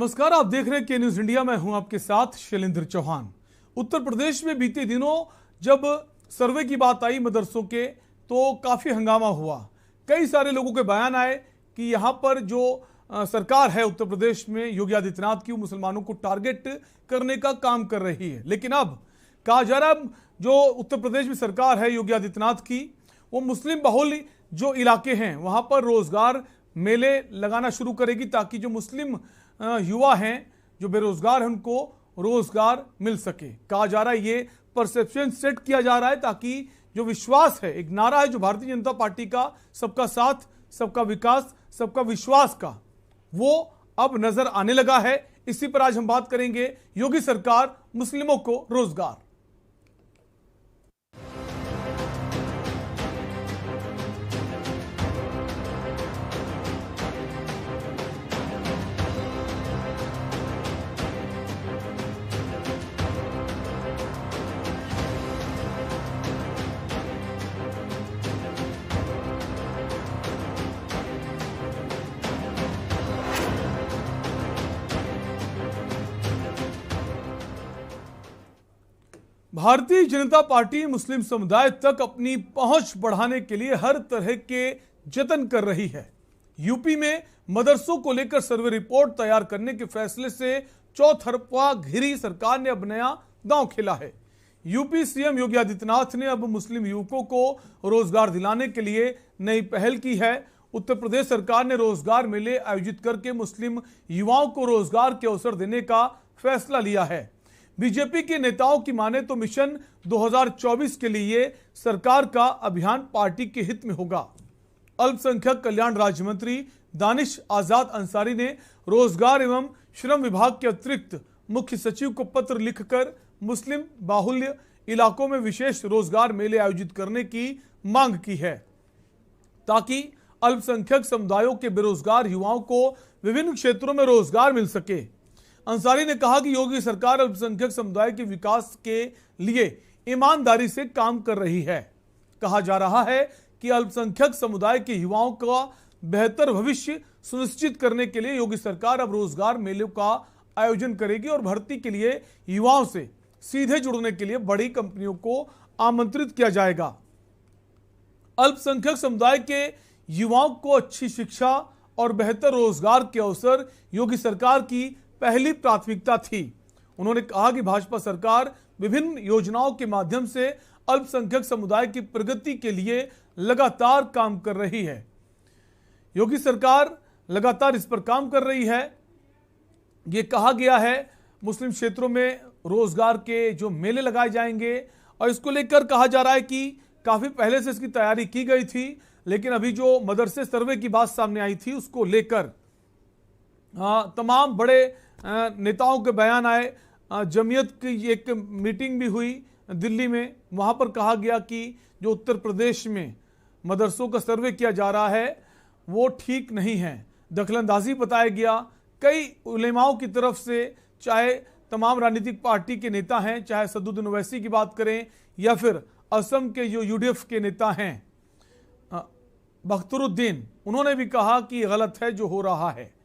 नमस्कार, आप देख रहे हैं के न्यूज इंडिया। मैं हूं आपके साथ शैलेंद्र चौहान। उत्तर प्रदेश में बीते दिनों जब सर्वे की बात आई मदरसों के, तो काफी हंगामा हुआ। कई सारे लोगों के बयान आए कि यहां पर जो सरकार है उत्तर प्रदेश में योगी आदित्यनाथ की, वो मुसलमानों को टारगेट करने का काम कर रही है। लेकिन अब कहा जा रहा है जो उत्तर प्रदेश में सरकार है योगी आदित्यनाथ की, वो मुस्लिम बहुल जो इलाके हैं वहां पर रोजगार मेले लगाना शुरू करेगी, ताकि जो मुस्लिम युवा हैं, जो बेरोजगार हैं, उनको रोजगार मिल सके। कहा जा रहा है ये परसेप्शन सेट किया जा रहा है, ताकि जो विश्वास है, एक नारा है जो भारतीय जनता पार्टी का, सबका साथ सबका विकास सबका विश्वास का, वो अब नजर आने लगा है। इसी पर आज हम बात करेंगे। योगी सरकार मुस्लिमों को रोजगार। भारतीय जनता पार्टी मुस्लिम समुदाय तक अपनी पहुंच बढ़ाने के लिए हर तरह के जतन कर रही है। यूपी में मदरसों को लेकर सर्वे रिपोर्ट तैयार करने के फैसले से चौतरफा घिरी सरकार ने अब नया दांव खेला है। यूपी सीएम योगी आदित्यनाथ ने अब मुस्लिम युवकों को रोजगार दिलाने के लिए नई पहल की है। उत्तर प्रदेश सरकार ने रोजगार मेले आयोजित करके मुस्लिम युवाओं को रोजगार के अवसर देने का फैसला लिया है। बीजेपी के नेताओं की माने तो मिशन 2024 के लिए सरकार का अभियान पार्टी के हित में होगा। अल्पसंख्यक कल्याण राज्य मंत्री दानिश आजाद अंसारी ने रोजगार एवं श्रम विभाग के अतिरिक्त मुख्य सचिव को पत्र लिखकर मुस्लिम बाहुल्य इलाकों में विशेष रोजगार मेले आयोजित करने की मांग की है, ताकि अल्पसंख्यक समुदायों के बेरोजगार युवाओं को विभिन्न क्षेत्रों में रोजगार मिल सके। अंसारी ने कहा कि योगी सरकार अल्पसंख्यक समुदाय के विकास के लिए ईमानदारी से काम कर रही है। कहा जा रहा है कि अल्पसंख्यक समुदाय के युवाओं का बेहतर भविष्य सुनिश्चित करने के लिए योगी सरकार अब रोजगार मेलों का आयोजन करेगी और भर्ती के लिए युवाओं से सीधे जुड़ने के लिए बड़ी कंपनियों को आमंत्रित किया जाएगा। अल्पसंख्यक समुदाय के युवाओं को अच्छी शिक्षा और बेहतर रोजगार के अवसर योगी सरकार की पहली प्राथमिकता थी। उन्होंने कहा कि भाजपा सरकार विभिन्न योजनाओं के माध्यम से अल्पसंख्यक समुदाय की प्रगति के लिए लगातार काम कर रही है। योगी सरकार लगातार इस पर काम कर रही है। ये कहा गया है मुस्लिम क्षेत्रों में रोजगार के जो मेले लगाए जाएंगे, और इसको लेकर कहा जा रहा है कि काफी पहले से इसकी तैयारी की गई थी, लेकिन अभी जो मदरसे सर्वे की बात सामने आई थी उसको लेकर तमाम बड़े नेताओं के बयान आए। जमीयत की एक मीटिंग भी हुई दिल्ली में, वहां पर कहा गया कि जो उत्तर प्रदेश में मदरसों का सर्वे किया जा रहा है वो ठीक नहीं है, दखलंदाजी बताया गया। कई उलेमाओं की तरफ से, चाहे तमाम राजनीतिक पार्टी के नेता हैं, चाहे सदुद्दीन ओवैसी की बात करें या फिर असम के जो यूडीएफ के नेता हैं बख्तरुद्दीन, उन्होंने भी कहा कि गलत है जो हो रहा है।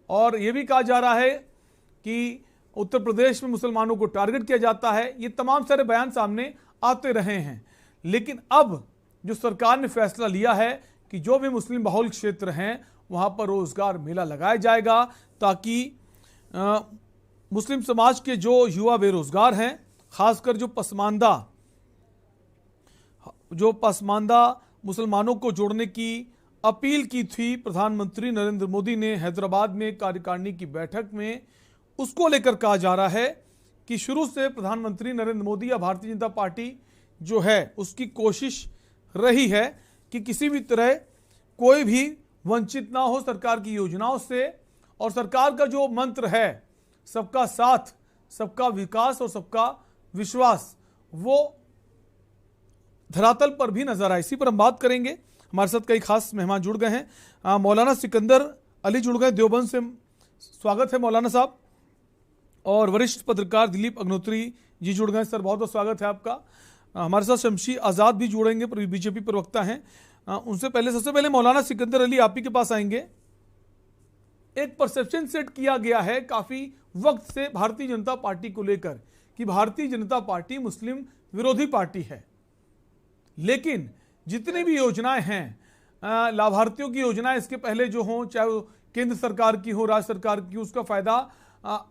और यह भी कहा जा रहा है कि उत्तर प्रदेश में मुसलमानों को टारगेट किया जाता है। ये तमाम सारे बयान सामने आते रहे हैं, लेकिन अब जो सरकार ने फैसला लिया है कि जो भी मुस्लिम बहुल क्षेत्र हैं वहां पर रोजगार मेला लगाया जाएगा, ताकि मुस्लिम समाज के जो युवा बेरोजगार हैं, खासकर जो पसमानदा मुसलमानों को जोड़ने की अपील की थी प्रधानमंत्री नरेंद्र मोदी ने हैदराबाद में कार्यकारिणी की बैठक में, उसको लेकर कहा जा रहा है कि शुरू से प्रधानमंत्री नरेंद्र मोदी या भारतीय जनता पार्टी जो है उसकी कोशिश रही है कि किसी भी तरह कोई भी वंचित ना हो सरकार की योजनाओं से। और सरकार का जो मंत्र है सबका साथ सबका विकास और सबका विश्वास, वो धरातल पर भी नजर आए। इसी पर हम बात करेंगे। हमारे साथ कई खास मेहमान जुड़ गए हैं। मौलाना सिकंदर अली जुड़ गए देवबंद से, स्वागत है मौलाना साहब। और वरिष्ठ पत्रकार दिलीप अग्निहोत्री जी जुड़ गए। सर बहुत बहुत स्वागत है आपका। हमारे साथ शमशी आज़ाद भी जुड़ेंगे, बीजेपी प्रवक्ता हैं। उनसे पहले सबसे पहले मौलाना सिकंदर अली आप ही के पास आएंगे। एक परसेप्शन सेट किया गया है काफी वक्त से भारतीय जनता पार्टी को लेकर कि भारतीय जनता पार्टी मुस्लिम विरोधी पार्टी है। लेकिन जितनी भी योजनाएं हैं, लाभार्थियों की योजनाएं इसके पहले जो हों, चाहे वो केंद्र सरकार की हो, राज्य सरकार की, उसका फायदा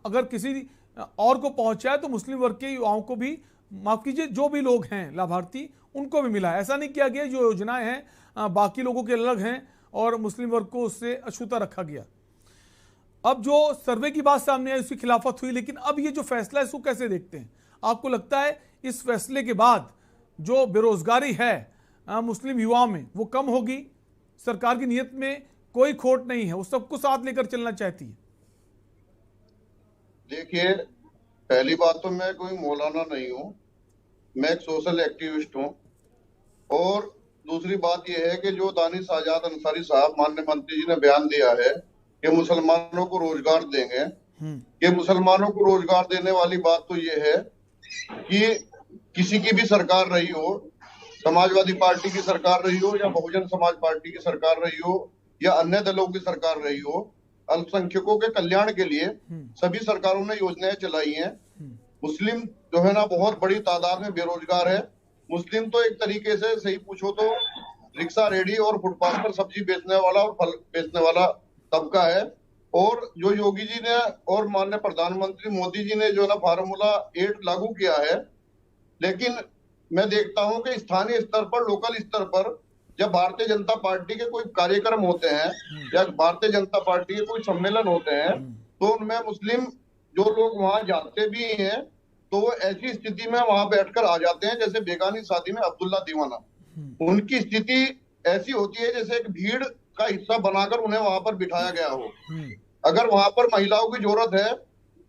अगर किसी और को पहुंचा है तो मुस्लिम वर्ग के युवाओं को भी, माफ कीजिए, जो भी लोग हैं लाभार्थी उनको भी मिला है। ऐसा नहीं किया गया जो योजनाएं हैं बाकी लोगों के अलग हैं और मुस्लिम वर्ग को उससे अछूता रखा गया। अब जो सर्वे की बात सामने आई उसकी खिलाफत हुई, लेकिन अब ये जो फैसला है इसको कैसे देखते हैं? आपको लगता है इस फैसले के बाद जो बेरोजगारी है मुस्लिम युवाओं में वो कम होगी? सरकार की नीयत में कोई खोट नहीं है, वो सबको साथ लेकर चलना चाहती है। देखिए, पहली बात तो मैं कोई मौलाना नहीं हूं, मैं एक सोशल एक्टिविस्ट हूं। और दूसरी बात यह है कि जो दानिश आजाद अंसारी साहब माननीय मंत्री जी ने बयान दिया है कि मुसलमानों को रोजगार देंगे, कि मुसलमानों को रोजगार देने वाली बात तो यह है कि किसी की भी सरकार रही हो, समाजवादी पार्टी की सरकार रही हो या बहुजन समाज पार्टी की सरकार रही हो या अन्य दलों की सरकार रही हो, अल्पसंख्यकों के कल्याण के लिए सभी सरकारों ने योजनाएं चलाई हैं। मुस्लिम जो है ना बहुत बड़ी तादाद में बेरोजगार है। मुस्लिम तो एक तरीके से सही पूछो तो रिक्शा रेडी और फुटपाथ पर सब्जी बेचने वाला और फल बेचने वाला तबका है। और जो योगी जी ने और माननीय प्रधानमंत्री मोदी जी ने जो है ना फार्मूला 8 लागू किया है, लेकिन मैं देखता हूं कि स्थानीय स्तर पर, लोकल स्तर पर जब भारतीय जनता पार्टी के कोई कार्यक्रम होते हैं या भारतीय जनता पार्टी के कोई सम्मेलन होते हैं तो उनमें मुस्लिम जो लोग वहां जाते भी हैं तो वो ऐसी स्थिति में वहां बैठकर आ जाते हैं जैसे बेगानी शादी में अब्दुल्ला दीवाना। उनकी स्थिति ऐसी होती है जैसे एक भीड़ का हिस्सा बनाकर उन्हें वहां पर बिठाया गया हो। अगर वहां पर महिलाओं की जरूरत है,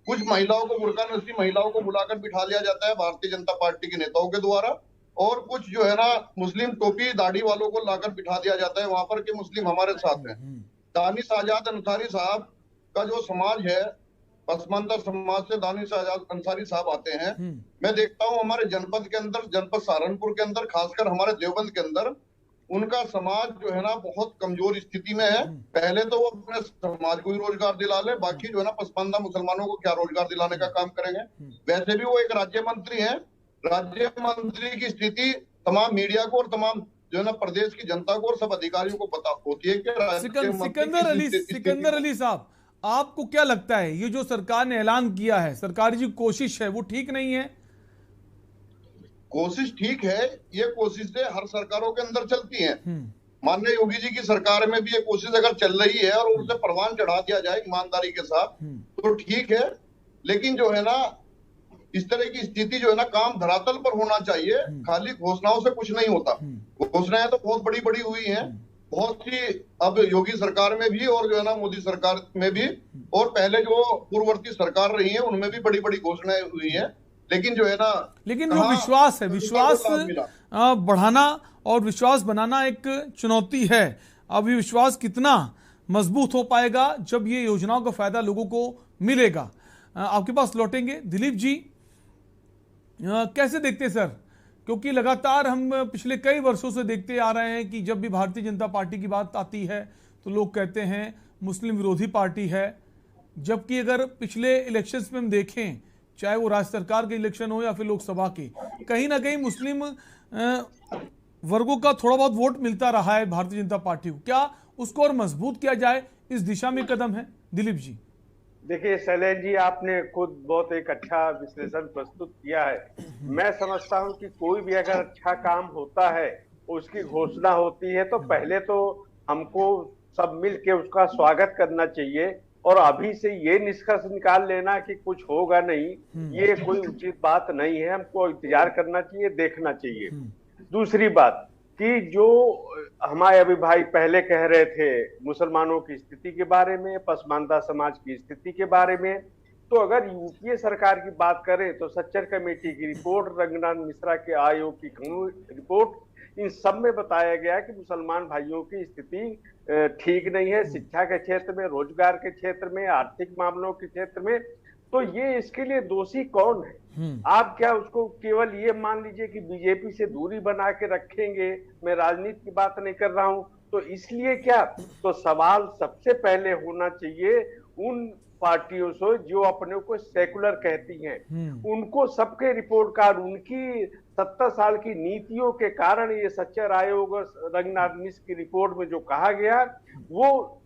कुछ महिलाओं को, बुर्का नस्ली महिलाओं को बुलाकर बिठा लिया जाता है भारतीय जनता पार्टी के नेताओं के द्वारा, और कुछ जो है ना मुस्लिम टोपी दाढ़ी वालों को लाकर बिठा दिया जाता है वहां पर कि मुस्लिम हमारे साथ हैं। दानिश आजाद अंसारी साहब का जो समाज है, पसमानदा समाज से दानिश आजाद अंसारी साहब आते हैं। मैं देखता हूँ हमारे जनपद के अंदर, जनपद सहारनपुर के अंदर, खासकर हमारे देवबंद के अंदर उनका समाज जो है ना बहुत कमजोर स्थिति में है। पहले तो वो अपने समाज को ही रोजगार दिला ले, बाकी जो है ना पसमानदा मुसलमानों को क्या रोजगार दिलाने का काम करेंगे। वैसे भी वो एक राज्य मंत्री है। राज्य मंत्री की स्थिति तमाम मीडिया को और तमाम जो है ना प्रदेश की जनता को और सब अधिकारियों को पता होती है कि सिकंदर अली साहब, आपको क्या लगता है ये जो सरकार ने ऐलान किया है, सरकारी जो कोशिश है वो ठीक नहीं है? कोशिश ठीक है, ये कोशिशें हर सरकारों के अंदर चलती हैं। माननीय योगी जी की सरकार में भी ये कोशिश अगर चल रही है और उसे परवान चढ़ा दिया जाए ईमानदारी के साथ तो ठीक है। लेकिन जो है ना इस तरह की स्थिति जो है ना काम धरातल पर होना चाहिए, खाली घोषणाओं से कुछ नहीं होता। घोषणाएं तो बहुत बड़ी बड़ी हुई हैं, बहुत सी, अब योगी सरकार में भी और जो है ना मोदी सरकार में भी, और पहले जो पूर्ववर्ती सरकार रही है उनमें भी बड़ी बड़ी घोषणाएं हुई हैं। लेकिन जो है ना, लेकिन जो विश्वास है, विश्वास बढ़ाना और विश्वास बनाना एक चुनौती है। अब ये विश्वास कितना मजबूत हो पाएगा जब ये योजनाओं का फायदा लोगों को मिलेगा? आपके पास लौटेंगे। दिलीप जी, कैसे देखते हैं सर? क्योंकि लगातार हम पिछले कई वर्षों से देखते आ रहे हैं कि जब भी भारतीय जनता पार्टी की बात आती है तो लोग कहते हैं मुस्लिम विरोधी पार्टी है, जबकि अगर पिछले इलेक्शंस में हम देखें, चाहे वो राज्य सरकार के इलेक्शन हो या फिर लोकसभा के, कहीं ना कहीं मुस्लिम वर्गों का थोड़ा बहुत वोट मिलता रहा है भारतीय जनता पार्टी को। क्या उसको और मजबूत किया जाए, इस दिशा में कदम है? दिलीप जी। देखिए शैलेश जी, आपने खुद बहुत एक अच्छा विश्लेषण प्रस्तुत किया है। मैं समझता हूं कि कोई भी अगर अच्छा काम होता है, उसकी घोषणा होती है, तो पहले तो हमको सब मिल के उसका स्वागत करना चाहिए, और अभी से ये निष्कर्ष निकाल लेना कि कुछ होगा नहीं, ये कोई उचित बात नहीं है। हमको इंतजार करना चाहिए, देखना चाहिए। दूसरी बात कि जो हमारे अभी भाई पहले कह रहे थे मुसलमानों की स्थिति के बारे में, पसमानदा समाज की स्थिति के बारे में, तो अगर यूपीए सरकार की बात करें तो सच्चर कमेटी की रिपोर्ट, रंगनाथ मिश्रा के आयोग की रिपोर्ट, इन सब में बताया गया कि मुसलमान भाइयों की स्थिति ठीक नहीं है, शिक्षा के क्षेत्र में, रोजगार के क्षेत्र में, आर्थिक मामलों के क्षेत्र में। तो ये इसके लिए दोषी कौन है? आप क्या उसको केवल ये मान लीजिए कि बीजेपी से दूरी बना के रखेंगे? मैं राजनीति की बात नहीं कर रहा हूं, तो इसलिए क्या, तो सवाल सबसे पहले होना चाहिए उन पार्टियों से जो अपने को सेकुलर कहती हैं। उनको सबके रिपोर्ट कार्ड, उनकी 70 साल की नीतियों के कारण ये सच्चर आयोग और रंगनाथ मिश्र की रिपोर्ट में जो कहा गया वो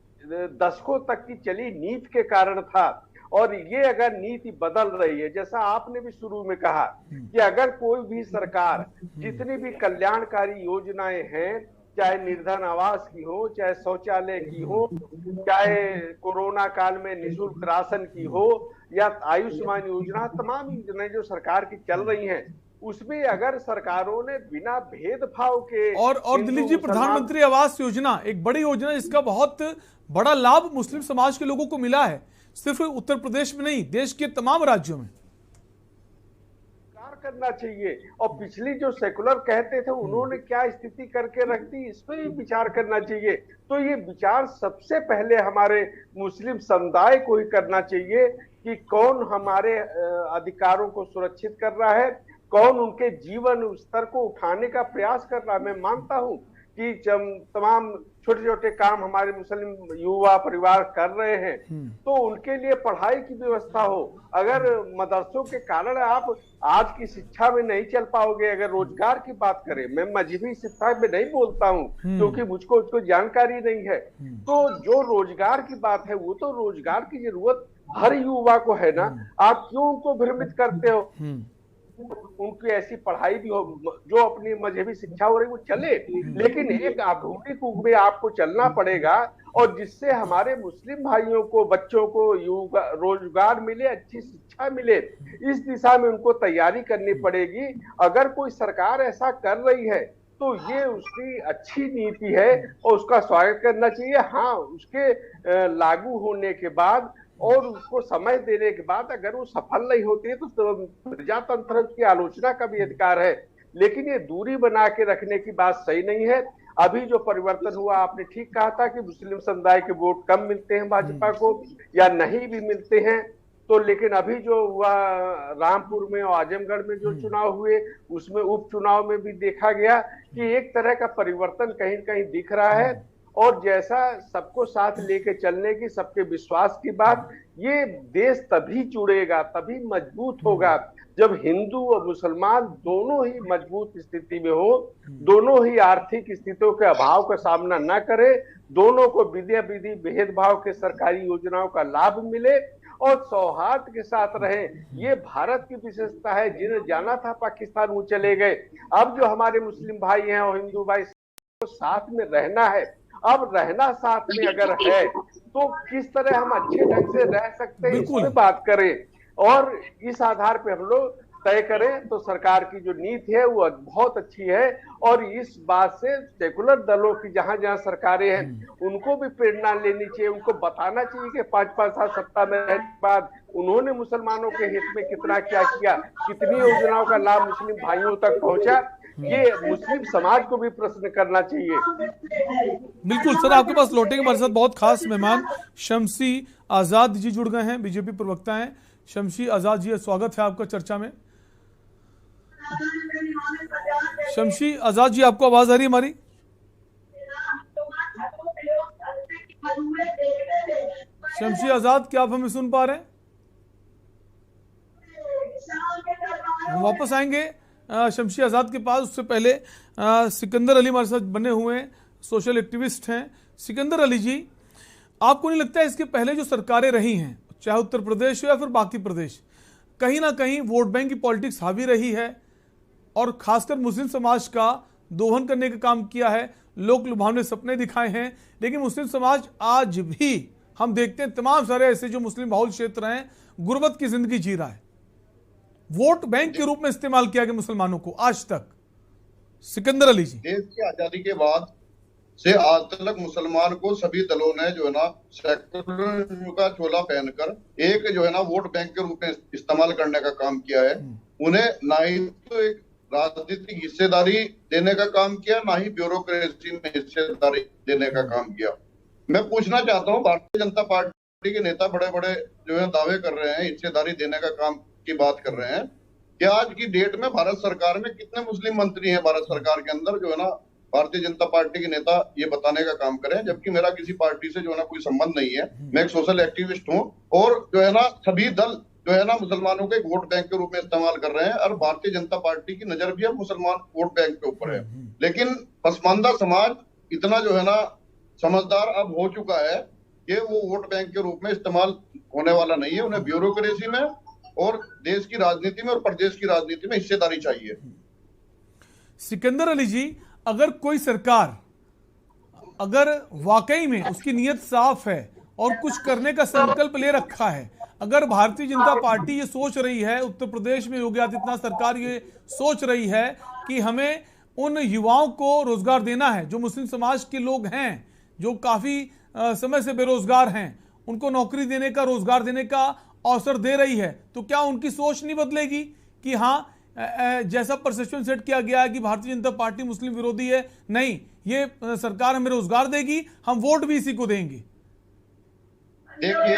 दशकों तक की चली नीति के कारण था। और ये अगर नीति बदल रही है, जैसा आपने भी शुरू में कहा कि अगर कोई भी सरकार जितनी भी कल्याणकारी योजनाएं हैं, चाहे निर्धन आवास की हो, चाहे शौचालय की हो, चाहे कोरोना काल में निःशुल्क राशन की हो, या आयुष्मान योजना, तमाम योजनाएं जो सरकार की चल रही हैं, उसमें अगर सरकारों ने बिना भेदभाव के और दिलीप जी, प्रधानमंत्री आवास योजना एक बड़ी योजना, इसका बहुत बड़ा लाभ मुस्लिम समाज के लोगों को मिला है, सिर्फ उत्तर प्रदेश में नहीं, देश के तमाम राज्यों में। करना चाहिए। और पिछली जो सेकुलर कहते थे उन्होंने क्या स्थिति करके रख दी, इस पर भी विचार करना चाहिए। तो ये विचार सबसे पहले हमारे मुस्लिम समुदाय को ही करना चाहिए कि कौन हमारे अधिकारों को सुरक्षित कर रहा है, कौन उनके जीवन स्तर को उठाने का प्रयास कर रहा है। मैं मानता हूं कि तमाम छोटे छोटे काम हमारे मुस्लिम युवा परिवार कर रहे हैं, तो उनके लिए पढ़ाई की व्यवस्था हो। अगर मदरसों के कारण आप आज की शिक्षा में नहीं चल पाओगे, अगर रोजगार की बात करें, मैं मजहबी शिक्षा में नहीं बोलता हूं क्योंकि मुझको उसको जानकारी नहीं है, तो जो रोजगार की बात है वो तो रोजगार की जरूरत हर युवा को है ना। आप क्यों उनको भ्रमित करते हो? उनकी ऐसी पढ़ाई भी हो, जो अपनी मजहबी शिक्षा हो रही वो चले, लेकिन एक आधुनिक युग में आपको चलना पड़ेगा, और जिससे हमारे मुस्लिम भाइयों को, बच्चों को रोजगार मिले, अच्छी शिक्षा मिले, इस दिशा में उनको तैयारी करनी पड़ेगी। अगर कोई सरकार ऐसा कर रही है तो ये उसकी अच्छी नीति है और उसका स्वागत करना चाहिए। हाँ, उसके लागू होने के बाद और उसको समय देने के बाद अगर वो सफल नहीं होती है तो प्रजातंत्र की आलोचना का भी अधिकार है, लेकिन ये दूरी बना के रखने की बात सही नहीं है। अभी जो परिवर्तन हुआ, आपने ठीक कहा था कि मुस्लिम समुदाय के वोट कम मिलते हैं भाजपा को या नहीं भी मिलते हैं, तो लेकिन अभी जो हुआ रामपुर में और आजमगढ़ में जो चुनाव हुए, उसमें उपचुनाव में भी देखा गया कि एक तरह का परिवर्तन कहीं कहीं दिख रहा है। और जैसा सबको साथ लेके चलने की, सबके विश्वास की बात, ये देश तभी जुड़ेगा, तभी मजबूत होगा जब हिंदू और मुसलमान दोनों ही मजबूत स्थिति में हो, दोनों ही आर्थिक स्थितियों के अभाव का सामना न करे, दोनों को विधि भेदभाव के सरकारी योजनाओं का लाभ मिले और सौहार्द के साथ रहे। ये भारत की विशेषता है। जिन्हें जाना था पाकिस्तान वो चले गए, अब जो हमारे मुस्लिम भाई हैं और हिंदू भाई साथ में रहना है। अब रहना साथ में अगर है तो किस तरह हम अच्छे ढंग से रह सकते हैं, इस पे बात करें और इस आधार पे हम लोग तय करें। तो सरकार की जो नीति है वो बहुत अच्छी है और इस बात से सेकुलर दलों की जहां जहां सरकारें हैं उनको भी प्रेरणा लेनी चाहिए। उनको बताना चाहिए कि 5-5 साल सत्ता में रहने के बाद उन्होंने मुसलमानों के हित में कितना क्या किया, कितनी योजनाओं का लाभ मुस्लिम भाइयों तक पहुंचा। ये मुस्लिम समाज को भी प्रश्न करना चाहिए। बिल्कुल सर, आपके पास लौटेंगे। हमारे साथ बहुत खास मेहमान शमशी आजाद जी जुड़ गए हैं, बीजेपी प्रवक्ता हैं। शमशी आजाद जी, स्वागत है आपका चर्चा में। शमशी आजाद जी, आपको आवाज आ रही है हमारी? शमशी आजाद, क्या आप हमें सुन पा रहे हैं? हम वापस आएंगे शमशी आजाद के पास। उससे पहले सिकंदर अली हमारे साथ बने हुए हैं, सोशल एक्टिविस्ट हैं। सिकंदर अली जी, आपको नहीं लगता है इसके पहले जो सरकारें रही हैं, चाहे उत्तर प्रदेश हो या फिर बाकी प्रदेश, कहीं ना कहीं वोट बैंक की पॉलिटिक्स हावी रही है और खासकर मुस्लिम समाज का दोहन करने का काम किया है, लोक लुभावने सपने दिखाए हैं, लेकिन मुस्लिम समाज आज भी हम देखते हैं तमाम सारे ऐसे जो मुस्लिम बहुल क्षेत्र हैं गुर्बत की जिंदगी जी रहा है। वोट बैंक के रूप में इस्तेमाल किया गया मुसलमानों को आज तक। सिकंदर अली जी, देश की आजादी के बाद से आज तक मुसलमान को सभी दलों ने जो है ना सेकुलर का चोला पहनकर एक जो है ना वोट बैंक के रूप में इस्तेमाल करने का काम किया है। उन्हें ना ही तो एक राजनीतिक हिस्सेदारी देने का काम किया, ना ही ब्यूरोक्रेसी में हिस्सेदारी देने का काम किया। मैं पूछना चाहता हूँ, भारतीय जनता पार्टी के नेता बड़े बड़े जो है दावे कर रहे हैं, हिस्सेदारी देने का काम की बात कर रहे हैं कि आज की डेट में भारत सरकार में कितने मुस्लिम मंत्री हैं भारत सरकार के अंदर जो है ना भारतीय जनता पार्टी के नेता ये बताने का काम करें, जबकि मेरा किसी पार्टी से जो है ना कोई संबंध नहीं है। मैं एक सोशल एक्टिविस्ट हूँ और जो है ना सभी दल जो है ना मुसलमानों के वोट बैंक के रूप में इस्तेमाल कर रहे हैं, और भारतीय जनता पार्टी की नजर भी अब मुसलमान वोट बैंक के ऊपर है। लेकिन पसमानदा समाज इतना जो है ना समझदार अब हो चुका है कि वो वोट बैंक के रूप में इस्तेमाल होने वाला नहीं है। उन्हें ब्यूरोक्रेसी में और देश की राजनीति में और प्रदेश की राजनीति में हिस्सेदारी चाहिए। सिकंदर अली जी, अगर कोई सरकार अगर वाकई में उसकी नीयत साफ है और कुछ करने का संकल्प ले रखा है, अगर भारतीय जनता पार्टी ये सोच रही है, उत्तर प्रदेश में योगी आदित्यनाथ सरकार ये सोच रही है कि हमें उन युवाओं को रोजगार देना है जो मुस्लिम समाज के लोग हैं, जो काफी समय से बेरोजगार हैं, उनको नौकरी देने का, रोजगार देने का अवसर दे रही है, तो क्या उनकी सोच नहीं बदलेगी कि हाँ जैसा परसेप्शन सेट किया गया है कि भारतीय जनता पार्टी मुस्लिम विरोधी है, नहीं, ये सरकार हमें रोजगार देगी, हम वोट भी इसी को देंगे? देखिए,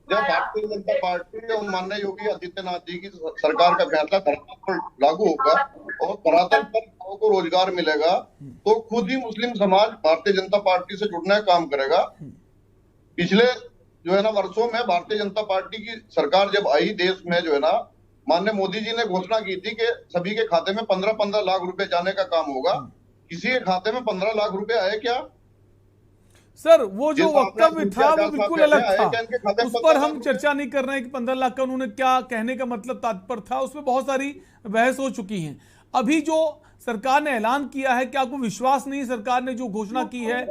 जब भारतीय जनता पार्टी और माननीय योगी आदित्यनाथ जी की सरकार का फैसला धरातल पर लागू होगा और धरातल पर लोगों को रोजगार मिलेगा, तो खुद ही मुस्लिम समाज भारतीय जनता पार्टी से जुड़ने का काम करेगा। पिछले जो है ना वर्षों में भारतीय जनता पार्टी की सरकार जब आई देश में, जो है ना माननीय मोदी जी ने घोषणा की थी कि सभी के खाते में 15-15 लाख रुपए जाने का काम होगा। किसी के खाते में 15 लाख रुपए आए क्या? सर, वो जो वक्तव्य था वो बिल्कुल अलग था, उस पर हम चर्चा नहीं कर रहे हैं कि 15 लाख का उन्होंने क्या कहने का मतलब तात्पर्य था, उसमें बहुत सारी बहस हो चुकी है। अभी जो सरकार ने ऐलान किया है, क्या आपको विश्वास नहीं सरकार ने जो घोषणा की है?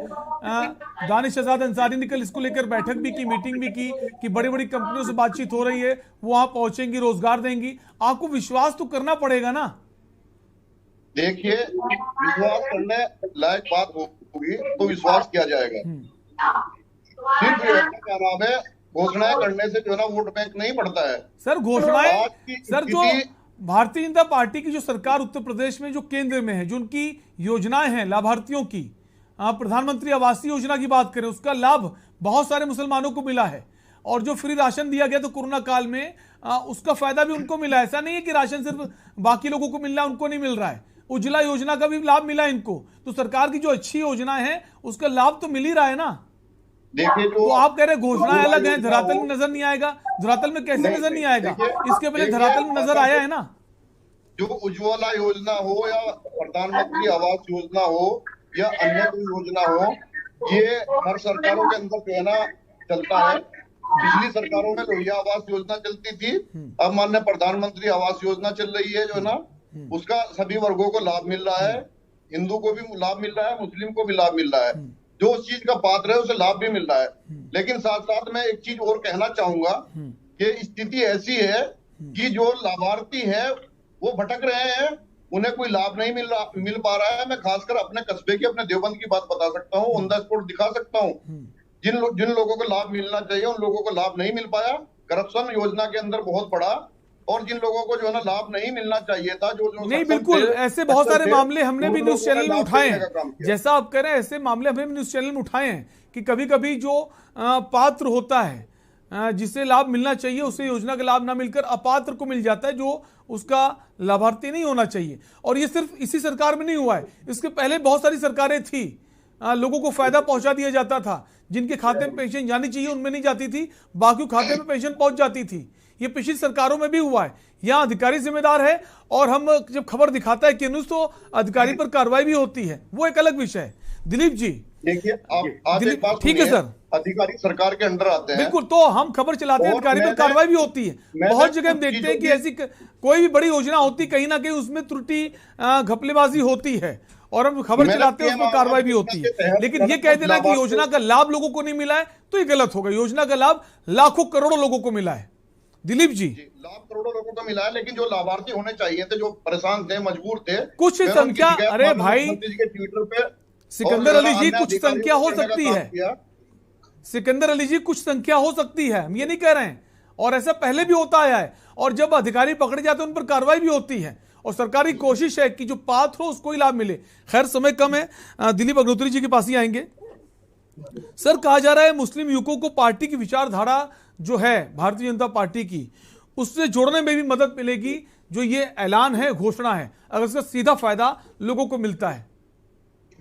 दानिश आजाद अंसारी ने कल इसको लेकर बैठक भी की, मीटिंग भी की कि बड़ी बड़ी कंपनियों से बातचीत हो रही है, वो वहां पहुंचेंगी, रोजगार देंगी। आपको विश्वास तो करना पड़ेगा ना। देखिए, विश्वास करने लायक बात होगी तो विश्वास किया जाएगा। सिर्फ क्या नाम है, घोषणाएं करने से जो है ना वोट बैंक नहीं बढ़ता है सर। घोषणाएं सर, जो भारतीय जनता पार्टी की जो सरकार उत्तर प्रदेश में जो केंद्र में है, जो उनकी योजनाएं हैं लाभार्थियों की, प्रधानमंत्री आवास योजना की बात करें, उसका लाभ बहुत सारे मुसलमानों को मिला है। और जो फ्री राशन दिया गया तो कोरोना काल में उसका फायदा भी उनको मिला है। ऐसा नहीं है कि राशन सिर्फ बाकी लोगों को मिल रहा है, उनको नहीं मिल रहा है। उज्ज्वला योजना का भी लाभ मिला इनको। तो सरकार की जो अच्छी योजनाएं हैं उसका लाभ तो मिल ही रहा है ना। देखिए, तो आप कह रहे घोषणाएं अलग हैं, धरातल में नजर नहीं आएगा। धरातल में कैसे नजर नहीं आएगा? इसके पहले धरातल में नजर आया है ना। जो उज्ज्वला योजना हो या प्रधानमंत्री आवास योजना हो या अन्य कोई योजना हो, ये हर सरकारों के अंदर जो है ना चलता है। पिछली सरकारों में लोहिया आवास योजना चलती थी, अब माननीय प्रधानमंत्री आवास योजना चल रही है, जो है ना उसका सभी वर्गों को लाभ मिल रहा है। हिंदू को भी लाभ मिल रहा है, मुस्लिम को भी लाभ मिल रहा है। जो उस चीज का पात्र है उसे लाभ भी मिल रहा है। लेकिन साथ साथ मैं एक चीज और कहना चाहूंगा कि स्थिति ऐसी है कि जो लाभार्थी है वो भटक रहे हैं, उन्हें कोई लाभ नहीं मिल पा रहा है। मैं खासकर अपने कस्बे की, अपने देवबंद की बात बता सकता हूँ, ऑन द स्पॉट दिखा सकता हूँ। जिन लोगों को लाभ मिलना चाहिए उन लोगों को लाभ नहीं मिल पाया। करप्शन योजना के अंदर बहुत बड़ा, और जिन लोगों को जो है ना लाभ नहीं मिलना चाहिए था, जो नहीं, बिल्कुल ऐसे बहुत सारे मामले हमने भी न्यूज चैनल में उठाए हैं। जैसा आप कह रहे हैं, ऐसे मामले हमने भी न्यूज चैनल में उठाए हैं कि कभी कभी जो पात्र होता है, जिसे लाभ मिलना चाहिए, उसे योजना का लाभ ना मिलकर अपात्र को मिल जाता है, जो उसका लाभार्थी नहीं होना चाहिए। और ये सिर्फ इसी सरकार में नहीं हुआ है, इसके पहले बहुत सारी सरकारें थी, लोगों को फायदा पहुंचा दिया जाता था। जिनके खाते में पेंशन जानी चाहिए उनमें नहीं जाती थी, बाकी खाते में पेंशन पहुंच जाती थी। ये पिछली सरकारों में भी हुआ है। यहाँ अधिकारी जिम्मेदार है, और हम जब खबर दिखाता है कि न्यूज, तो अधिकारी पर कार्रवाई भी होती है, वो एक अलग विषय है। दिलीप जी, देखिए, ठीक है सर, अधिकारी सरकार के अंडर आते हैं। बिल्कुल, तो हम खबर चलाते हैं, अधिकारी पर कार्रवाई भी होती है। बहुत जगह हम देखते हैं कि ऐसी कोई भी बड़ी योजना होती, कहीं ना कहीं उसमें त्रुटि, घपलेबाजी होती है, और हम खबर चलाते हैं, उसमें कार्रवाई भी होती है। लेकिन ये कह देना कि योजना का लाभ लोगों को नहीं मिला है, तो ये गलत होगा। योजना का लाभ लाखों करोड़ों लोगों को मिला है। दिलीप जी, लाभ करोड़ों लोगों को मिला है, लेकिन जो लाभार्थी होने चाहिए थे, जो परेशान थे, मजबूर थे, कुछ संख्या, अरे भाई ट्विटर पे सिकंदर अली जी, कुछ संख्या हो सकती है। सिकंदर अली जी, कुछ संख्या हो सकती है, हम ये नहीं कह रहे हैं, और ऐसा पहले भी होता आया है। और जब अधिकारी पकड़े जाते हैं उन पर कार्रवाई भी होती है, और सरकार की कोशिश है कि जो पात्र हो उसको ही लाभ मिले। खैर, समय कम है, दिलीप अग्निहोत्री जी के पास ही आएंगे। सर, कहा जा रहा है मुस्लिम युवकों को पार्टी की विचारधारा जो है भारतीय जनता पार्टी की, उससे जोड़ने में भी मदद मिलेगी। जो ये ऐलान है, घोषणा है, अगर इसका सीधा फायदा लोगों को मिलता है।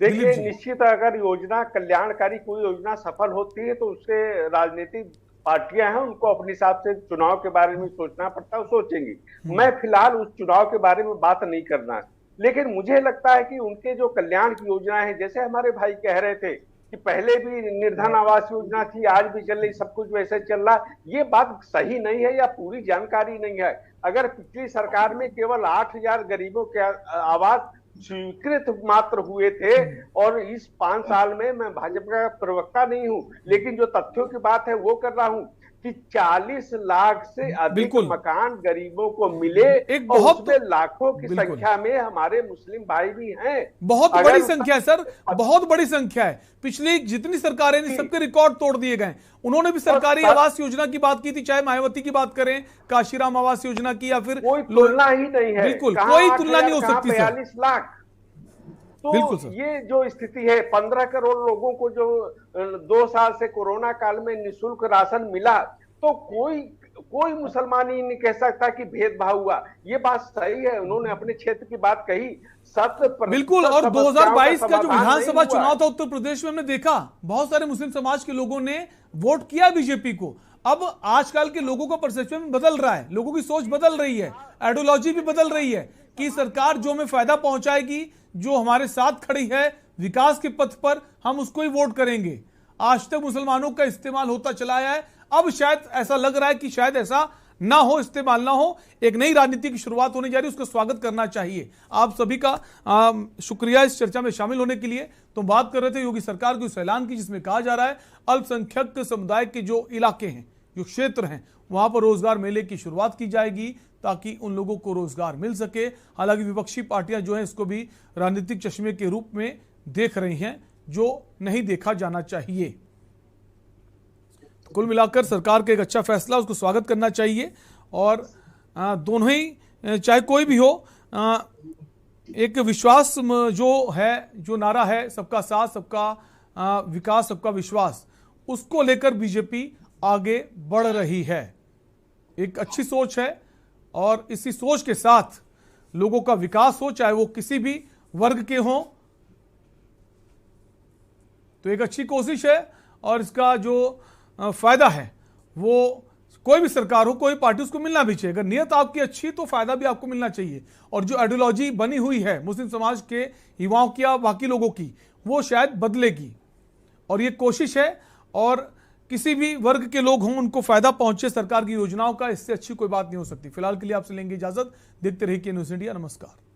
देखिए, दिलीप जी। निश्चित अगर योजना कल्याणकारी कोई योजना सफल होती है तो उससे राजनीतिक पार्टियां हैं उनको अपने हिसाब से चुनाव के बारे में सोचना पड़ता है, वो सोचेंगी। मैं फिलहाल उस चुनाव के बारे में बात नहीं करना, लेकिन मुझे लगता है कि उनके जो कल्याण की योजना है, जैसे हमारे भाई कह रहे थे कि पहले भी निर्धन आवास योजना थी, आज भी चल रही, सब कुछ वैसे चल रहा, ये बात सही नहीं है या पूरी जानकारी नहीं है। अगर पिछली सरकार में केवल 8,000 गरीबों के आवास स्वीकृत मात्र हुए थे और इस 5 साल में, मैं भाजपा का प्रवक्ता नहीं हूं लेकिन जो तथ्यों की बात है वो कर रहा हूं कि 40 लाख से अधिक बिल्कुल। मकान गरीबों को मिले एक और बहुत उसमें लाखों की बिल्कुल। संख्या में हमारे मुस्लिम भाई भी हैं। बहुत अगर बड़ी संख्या है सर, बहुत बड़ी संख्या है। पिछली जितनी सरकारें ने सबके रिकॉर्ड तोड़ दिए गए। उन्होंने भी सरकारी आवास योजना की बात की थी, चाहे मायावती की बात करें, काशीराम आवास योजना की, या फिर कोई तुलना ही नहीं है। बिल्कुल कोई तुलना नहीं हो सकती सर। 42 लाख बिल्कुल तो सर। ये जो स्थिति है, 15 करोड़ लोगों को जो 2 साल से कोरोना काल में निःशुल्क राशन मिला, तो कोई मुसलमान ही नहीं कह सकता कि भेदभाव हुआ। ये बात सही है, उन्होंने अपने क्षेत्र की बात कही। बिल्कुल। और 2022 का जो विधानसभा चुनाव था उत्तर प्रदेश में, हमने देखा बहुत सारे मुस्लिम समाज के लोगों ने वोट किया बीजेपी को। अब आजकल के लोगों का परसेप्शन बदल रहा है, लोगों की सोच बदल रही है, आइडियोलॉजी भी बदल रही है कि सरकार जो हमें फायदा पहुंचाएगी, जो हमारे साथ खड़ी है विकास के पथ पर, हम उसको ही वोट करेंगे। आज तक मुसलमानों का इस्तेमाल होता चला आया है, अब शायद ऐसा लग रहा है कि शायद ऐसा ना हो, इस्तेमाल ना हो। एक नई राजनीति की शुरुआत होने जा रही है, उसका स्वागत करना चाहिए। आप सभी का शुक्रिया इस चर्चा में शामिल होने के लिए। तो बात कर रहे थे योगी सरकार की उस ऐलान की जिसमें कहा जा रहा है अल्पसंख्यक समुदाय के जो इलाके हैं, जो क्षेत्र हैं, वहां पर रोजगार मेले की शुरुआत की जाएगी ताकि उन लोगों को रोजगार मिल सके। हालांकि विपक्षी पार्टियां जो हैं इसको भी राजनीतिक चश्मे के रूप में देख रही हैं, जो नहीं देखा जाना चाहिए। कुल मिलाकर सरकार का एक अच्छा फैसला, उसको स्वागत करना चाहिए। और दोनों ही, चाहे कोई भी हो, एक विश्वास जो है, जो नारा है सबका साथ, सबका विकास, सबका विश्वास, उसको लेकर बीजेपी आगे बढ़ रही है। एक अच्छी सोच है और इसी सोच के साथ लोगों का विकास हो, चाहे वो किसी भी वर्ग के हों, तो एक अच्छी कोशिश है। और इसका जो फायदा है वो कोई भी सरकार हो, कोई पार्टी, उसको मिलना भी चाहिए। अगर नियत आपकी अच्छी तो फायदा भी आपको मिलना चाहिए। और जो आइडियोलॉजी बनी हुई है मुस्लिम समाज के युवाओं की या बाकी लोगों की, वो शायद बदलेगी। और ये कोशिश है, और किसी भी वर्ग के लोग हों उनको फायदा पहुंचे सरकार की योजनाओं का, इससे अच्छी कोई बात नहीं हो सकती। फिलहाल के लिए आपसे लेंगे इजाजत। देखते रहिए न्यूज़ इंडिया। नमस्कार।